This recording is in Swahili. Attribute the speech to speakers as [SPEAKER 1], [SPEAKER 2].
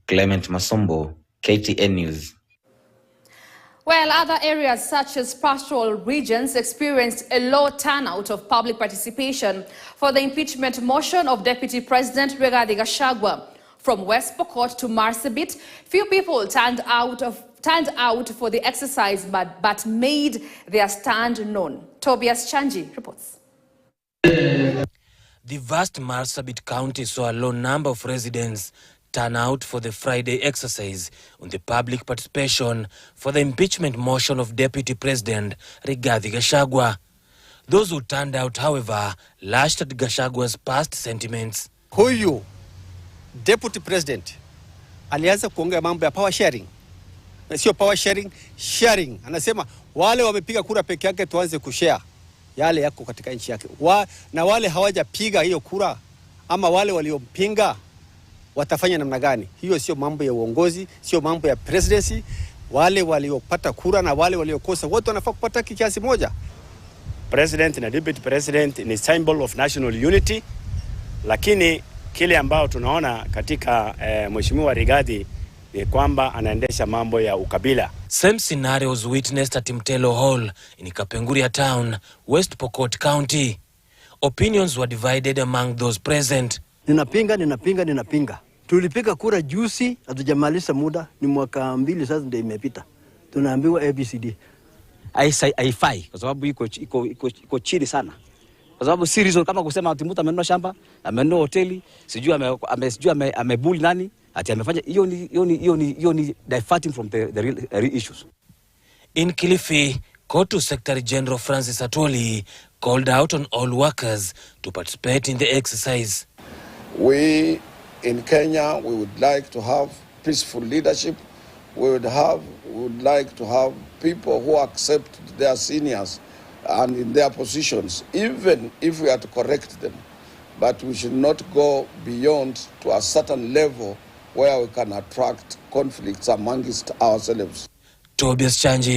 [SPEAKER 1] Clement Masombo, KTN News.
[SPEAKER 2] While other areas such as pastoral regions experienced a low turnout of public participation for the impeachment motion of Deputy President Rigathi Gachagua. From West Pokot to Marsabit, few people turned out for the exercise but made their stand known. Tobias Chanji reports.
[SPEAKER 3] The vast Marsabit County saw a low number of residents turn out for the Friday exercise on the public participation for the impeachment motion of Deputy President Rigathi Gachagua. Those who turned out, however, lashed at Gachagua's past sentiments.
[SPEAKER 4] Huyu Deputy President alianza kuongea mambo ya power sharing. Sio power sharing, sharing. Anasema wale wamepiga kura peke yake tuanze kushare yale yako katika nchi yake. Na wale hawajapiga hiyo kura ama wale waliompinga watafanya namna gani? Hiyo sio mambo ya uongozi, sio mambo ya presidency. Wale waliopata kura na wale waliokosa wote wanafaa kupata kiasi moja.
[SPEAKER 5] President na Deputy President ni symbol of national unity, lakini kile ambao tunaona katika Mheshimiwa Rigathi ni kwamba anaendesha mambo ya ukabila.
[SPEAKER 3] Same scenario was witnessed at Mtelo Hall in Kapenguria Town, West Pokot County. Opinions were divided among those present.
[SPEAKER 6] Ninapinga. Tulipiga kura juzi, hatujamaliza muda, ni mwaka 2 sasa ndio imepita. Tunaambiwa ABCD.
[SPEAKER 7] Haifai kwa sababu iko chini sana. Kwa sababu si reason kama kusema ati mtu amenunua shamba, amenunua hoteli, sijui amebuli nani, ati amefanya hiyo ni diverting from the real issues.
[SPEAKER 3] In Kilifi, Kotu Secretary General Francis Atwoli called out on all workers to participate in the exercise.
[SPEAKER 8] We in Kenya, we would like to have peaceful leadership. We would like to have people who accept their seniors and in their positions, even if we are to correct them. But we should not go beyond to a certain level where we can attract conflicts amongst ourselves.
[SPEAKER 3] Tobias Chanji.